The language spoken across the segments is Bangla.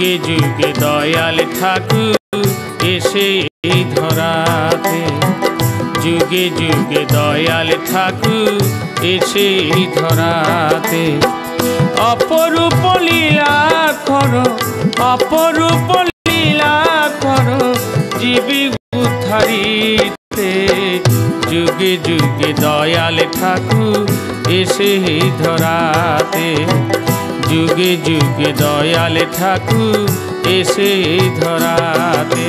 যুগে যুগে দয়াল ঠাকুর এসে এই ধরাতে, যুগে যুগে দয়াল ঠাকুর এসে এই ধরাতে। অপরূপ লীলা করো, অপরূপ লীলা করো জীবী উদ্ধারিতে, যুগে যুগে দয়াল ঠাকুর এসে এই ধরাতে, যুগে যুগে দয়াল ঠাকুর এসে এই ধরাতে।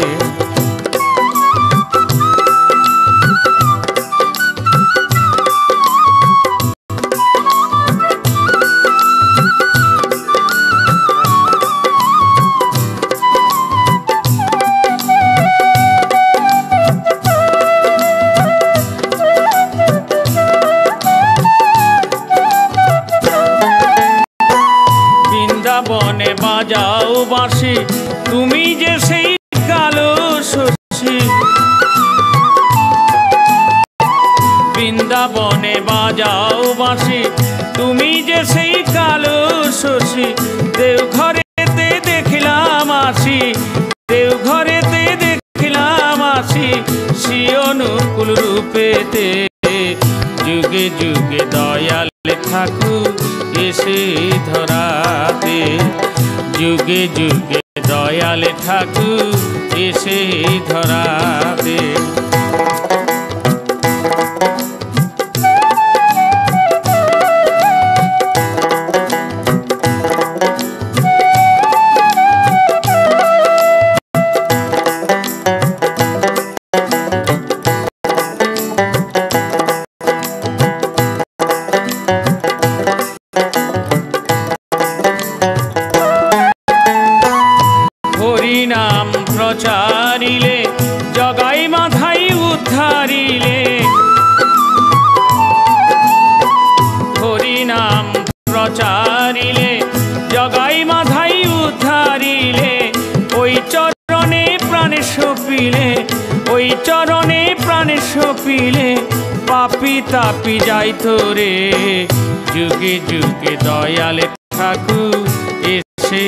বৃন্দাবনে বাজাও বাঁশি তুমি যে সেই কালো শশী, বৃন্দাবনে বাজাও বাঁশি তুমি যে সেই কালো শশী। দেওঘরেতে দেখিলাম আসি, দেওঘরেতে দেখিলাম আসি শ্রী অনুকূল রূপেতে, যুগে যুগে দয়াল ঠাকুর এসে ধরাতে, যুগে যুগে দয়াল ঠাকুর এসে ধরাতে। হরিনাম প্রচারিলে জগাই মাধাই উদ্ধারিলে, হরিনাম প্রচারিলে জগাই মাধাই উদ্ধারিলে, ওই চরণে প্রাণে সপিলে, ওই চরণে প্রাণে সপিলে পাপি তাপি যাইতো রে, যুগে যুগে দয়াল ঠাকুর এসে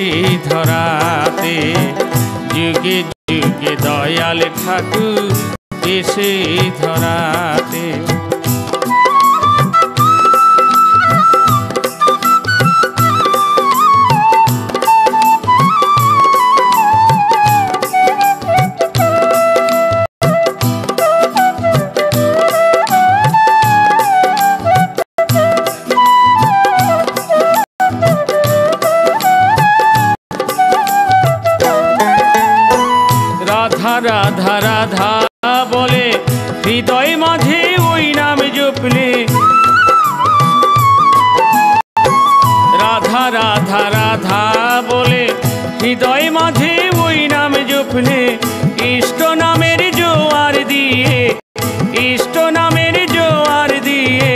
ধরাতে, যুগে যুগে দয়াল ঠাকুর এসে ধরাতে। রাধা রাধা রাধা বলে হৃদয় মাঝে ওই নাম জপলে, রাধা রাধা রাধা বলে হৃদয় মাঝে ওই নাম জপলে, ইষ্ট নামের জোয়ার দিয়ে, ইষ্ট নামের জোয়ার দিয়ে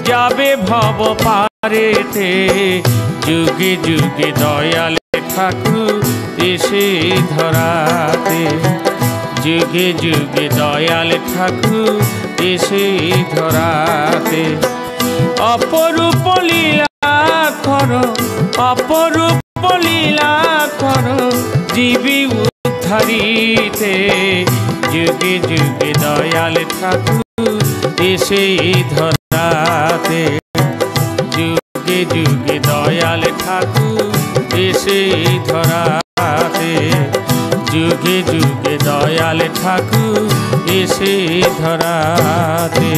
যাবে ভব পারেতে, যুগে যুগে দয়াল ঠাকুর এসে ধরাতে, যুগে যুগে দয়াল ঠাকুর এসে ধরাতে। অপরূপ লীলা করো, অপরূপ লীলা করো জীবী উদ্ধারিতে, যুগে যুগে দয়াল ঠাকুর এসে ধরাতে, যুগে যুগে দয়াল ঠাকুর এসে ধরাতে, যুগে যুগে দয়াল ঠাকুর এসে ধরাতে।